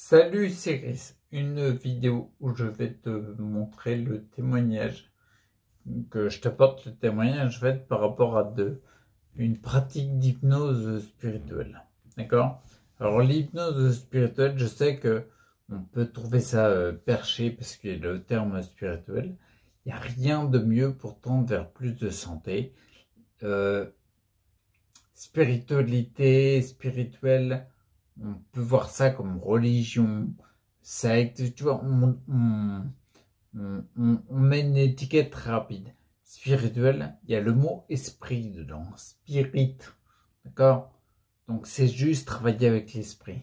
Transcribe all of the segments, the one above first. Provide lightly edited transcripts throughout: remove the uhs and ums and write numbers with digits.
Salut, c'est Chris. Une vidéo où je vais te montrer le témoignage que je t'apporte le témoignage fait par rapport à une pratique d'hypnose spirituelle. D'accord? Alors l'hypnose spirituelle, je sais que on peut trouver ça perché parce que le terme spirituel, il n'y a rien de mieux pour tendre vers plus de santé. Spiritualité, spirituelle, on peut voir ça comme religion, secte, tu vois, on met une étiquette très rapide. Spirituel, il y a le mot esprit dedans, spirit, d'accord? Donc c'est juste travailler avec l'esprit,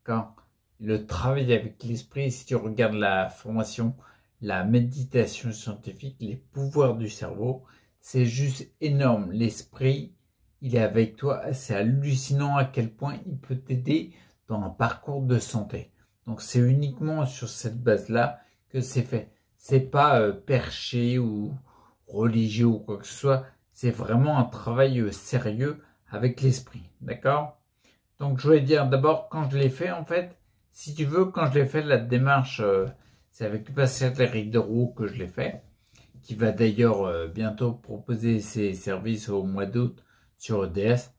d'accord? Le travail avec l'esprit, si tu regardes la formation, la méditation scientifique, les pouvoirs du cerveau, c'est juste énorme. L'esprit, il est avec toi, c'est hallucinant à quel point il peut t'aider dans un parcours de santé. Donc c'est uniquement sur cette base-là que c'est fait. C'est pas perché ou religieux ou quoi que ce soit. C'est vraiment un travail sérieux avec l'esprit, d'accord? Donc je voulais dire d'abord quand je l'ai fait en fait, si tu veux, quand je l'ai fait la démarche, c'est avec Pascal Rideroux que je l'ai fait, qui va d'ailleurs bientôt proposer ses services au mois d'août sur EDS.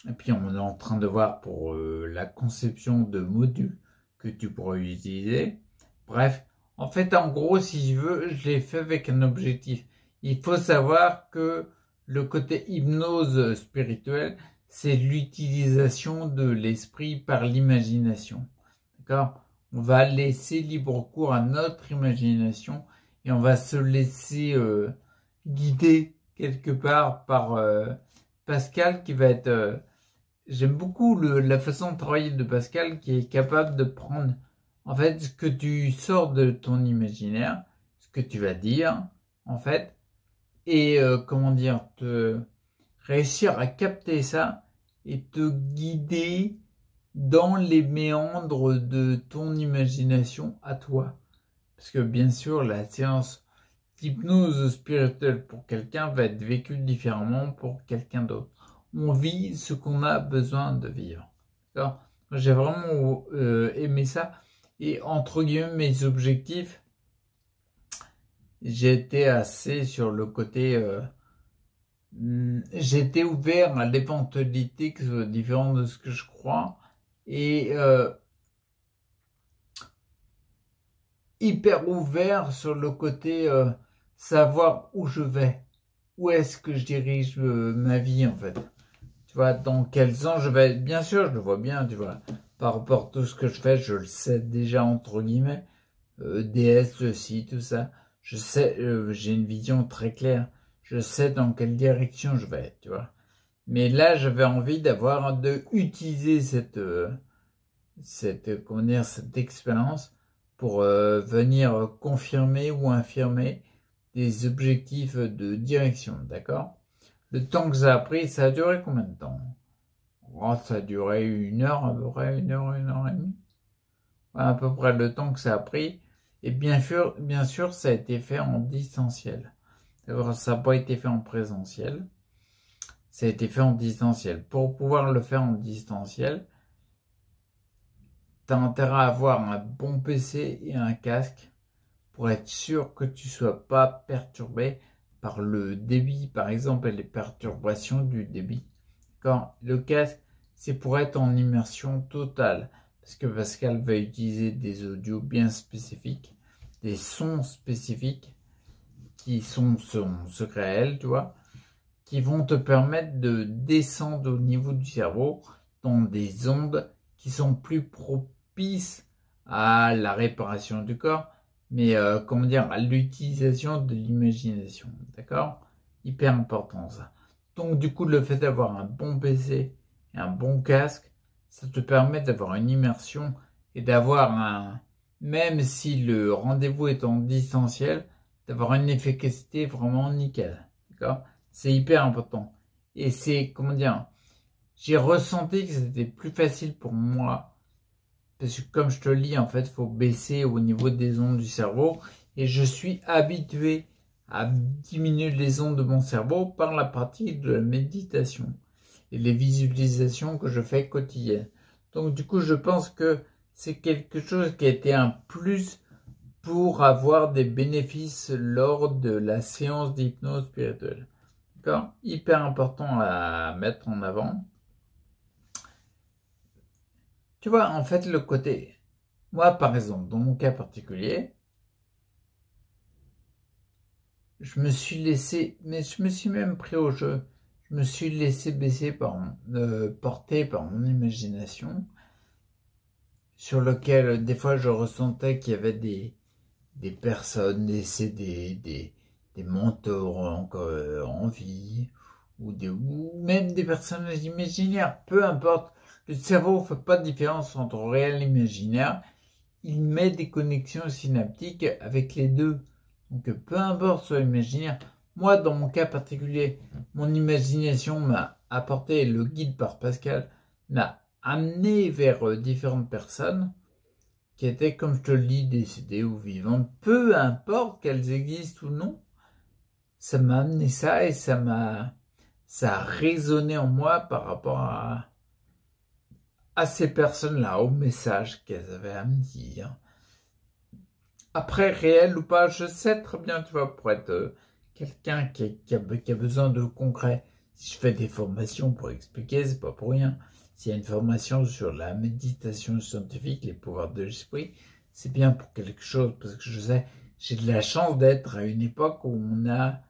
Et puis on est en train de voir pour la conception de modules que tu pourras utiliser. Bref, en fait en gros si je veux, je l'ai fait avec un objectif. Il faut savoir que le côté hypnose spirituelle, c'est l'utilisation de l'esprit par l'imagination. D'accord? On va laisser libre cours à notre imagination et on va se laisser guider quelque part par Pascal qui va être... J'aime beaucoup la façon de travailler de Pascal qui est capable de prendre en fait ce que tu sors de ton imaginaire, ce que tu vas dire en fait, et comment dire, réussir à capter ça et te guider dans les méandres de ton imagination à toi. Parce que bien sûr, la séance d'hypnose spirituelle pour quelqu'un va être vécue différemment pour quelqu'un d'autre. On vit ce qu'on a besoin de vivre. D'accord? J'ai vraiment aimé ça. Et entre guillemets, mes objectifs, j'étais assez sur le côté... j'étais ouvert à l'éventualité que ce soit différent de ce que je crois. Et hyper ouvert sur le côté savoir où je vais, où est-ce que je dirige ma vie en fait. Tu vois, dans quel sens je vais. Bien sûr, je le vois bien, tu vois. Par rapport à tout ce que je fais, je le sais déjà entre guillemets. DS, ceci, tout ça. Je sais, j'ai une vision très claire. Je sais dans quelle direction je vais, tu vois. Mais là, j'avais envie utiliser comment dire, cette expérience pour venir confirmer ou infirmer des objectifs de direction, d'accord? Le temps que ça a pris, ça a duré combien de temps? Oh, ça a duré 1 heure, à peu près, 1 heure et demie. Ouais, à peu près le temps que ça a pris. Et bien sûr, ça a été fait en distanciel. D'accord, ça n'a pas été fait en présentiel. Ça a été fait en distanciel. Pour pouvoir le faire en distanciel, tu as intérêt à avoir un bon PC et un casque pour être sûr que tu ne sois pas perturbé par le débit, par exemple, et les perturbations du débit. Quand le casque, c'est pour être en immersion totale, parce que Pascal va utiliser des audios bien spécifiques, des sons spécifiques qui sont son secret à elle, tu vois, qui vont te permettre de descendre au niveau du cerveau dans des ondes qui sont plus propices à la réparation du corps, mais comment dire, à l'utilisation de l'imagination, d'accord? Hyper important ça. Donc du coup, le fait d'avoir un bon PC et un bon casque, ça te permet d'avoir une immersion et même si le rendez-vous est en distanciel, d'avoir une efficacité vraiment nickel, d'accord? C'est hyper important. Et c'est, comment dire, j'ai ressenti que c'était plus facile pour moi. Parce que comme je te le dis, en fait, il faut baisser au niveau des ondes du cerveau. Et je suis habitué à diminuer les ondes de mon cerveau par la pratique de la méditation et les visualisations que je fais quotidiennes. Donc du coup, je pense que c'est quelque chose qui a été un plus pour avoir des bénéfices lors de la séance d'hypnose spirituelle. D'accord? Hyper important à mettre en avant. Tu vois, en fait, le côté... Moi, par exemple, dans mon cas particulier, je me suis laissé... Mais je me suis même pris au jeu. Je me suis laissé porter par mon imagination, sur lequel, des fois, je ressentais qu'il y avait des personnes décédées, des mentors en vie, ou même des personnages imaginaires, peu importe. Le cerveau ne fait pas de différence entre réel et imaginaire. Il met des connexions synaptiques avec les deux. Donc peu importe soit imaginaire. Moi, dans mon cas particulier, mon imagination m'a apporté, le guide par Pascal m'a amené vers différentes personnes qui étaient, comme je te le dis, décédées ou vivantes, peu importe qu'elles existent ou non. Ça m'a amené ça et ça a résonné en moi par rapport à ces personnes-là, au message qu'elles avaient à me dire. Après, réel ou pas, je sais très bien, tu vois, pour être quelqu'un qui a besoin de concret. Si je fais des formations pour expliquer, c'est pas pour rien. S'il y a une formation sur la méditation scientifique, les pouvoirs de l'esprit, c'est bien pour quelque chose, parce que je sais, j'ai de la chance d'être à une époque où on a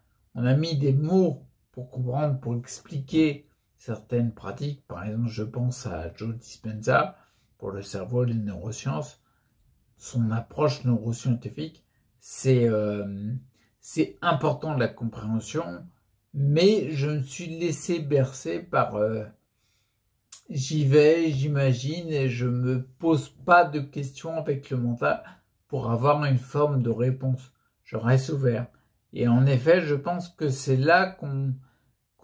mis des mots pour comprendre, pour expliquer certaines pratiques. Par exemple, je pense à Joe Dispenza pour le cerveau et les neurosciences. Son approche neuroscientifique, c'est important de la compréhension, mais je me suis laissé bercer par j'y vais, j'imagine, et je me pose pas de questions avec le mental pour avoir une forme de réponse. Je reste ouvert. Et en effet, je pense que c'est là qu'on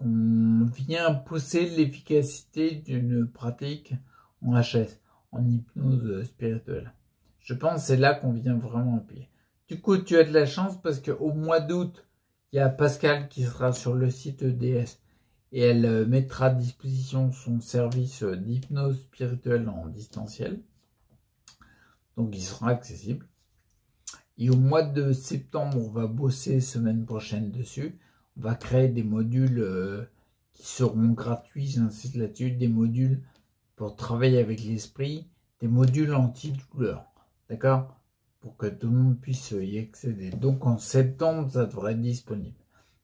vient pousser l'efficacité d'une pratique en HS, en hypnose spirituelle. Je pense que c'est là qu'on vient vraiment appuyer. Du coup, tu as de la chance parce qu'au mois d'août, il y a Pascal qui sera sur le site EDS et elle mettra à disposition son service d'hypnose spirituelle en distanciel. Donc, il sera accessible. Et au mois de septembre, on va bosser semaine prochaine dessus. On va créer des modules qui seront gratuits, j'insiste là-dessus, des modules pour travailler avec l'esprit, des modules anti-douleur. D'accord? Pour que tout le monde puisse y accéder. Donc en septembre, ça devrait être disponible.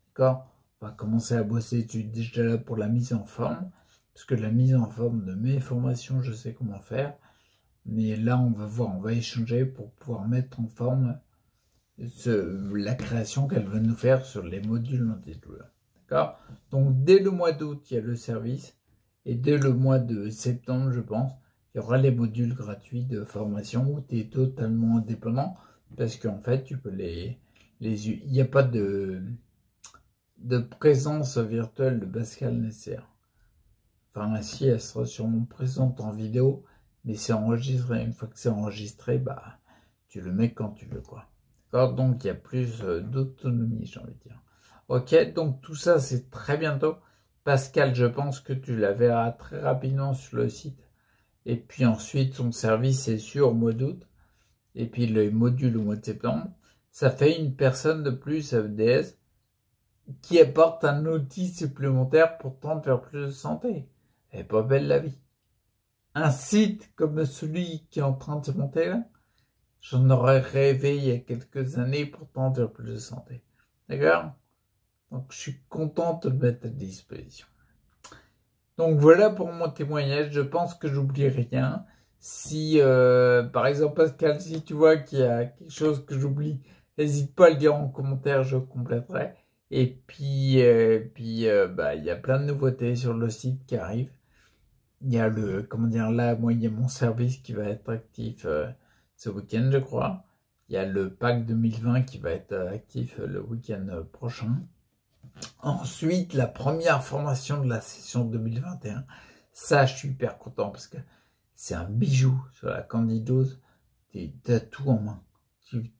D'accord? On va commencer à bosser. Je suis déjà là pour la mise en forme. Parce que la mise en forme de mes formations, je sais comment faire. Mais là, on va voir, on va échanger pour pouvoir mettre en forme la création qu'elle veut nous faire sur les modules anti-douleur. D'accord? Donc dès le mois d'août, il y a le service. Et dès le mois de septembre, je pense, il y aura les modules gratuits de formation où tu es totalement indépendant. Parce qu'en fait, tu peux il n'y a pas de présence virtuelle de Pascal nécessaire. Enfin, si, elle sera sûrement présente en vidéo, mais c'est enregistré. Une fois que c'est enregistré, bah, tu le mets quand tu veux, quoi. D'accord? Donc, il y a plus d'autonomie, j'ai envie de dire. Ok, donc tout ça, c'est très bientôt. Pascal, je pense que tu la verras très rapidement sur le site. Et puis ensuite, son service est sûr au mois d'août. Et puis le module au mois de septembre. Ça fait une personne de plus à EDS qui apporte un outil supplémentaire pour tendre vers plus de santé. Elle est pas belle la vie. Un site comme celui qui est en train de se monter là, j'en aurais rêvé il y a quelques années pour tendre vers plus de santé. D'accord? Donc je suis content de le mettre à disposition. Donc voilà pour mon témoignage. Je pense que j'oublie rien. Si par exemple Pascal, si tu vois qu'il y a quelque chose que j'oublie, n'hésite pas à le dire en commentaire, je compléterai. Et puis, bah, il y a plein de nouveautés sur le site qui arrivent. Il y a comment dire, là, moi, il y a mon service qui va être actif ce week-end, je crois. Il y a le pack 2020 qui va être actif le week-end prochain. Ensuite, la première formation de la session 2021. Ça, je suis hyper content parce que c'est un bijou sur la candidose. Tu as tout en main.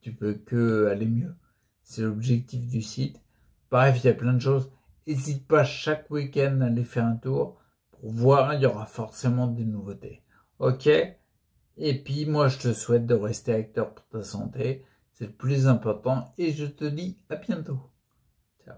Tu peux que aller mieux. C'est l'objectif du site. Bref, il y a plein de choses. N'hésite pas chaque week-end à aller faire un tour pour voir. Il y aura forcément des nouveautés. Ok? Et puis moi je te souhaite de rester acteur pour ta santé, c'est le plus important et je te dis à bientôt. Ciao.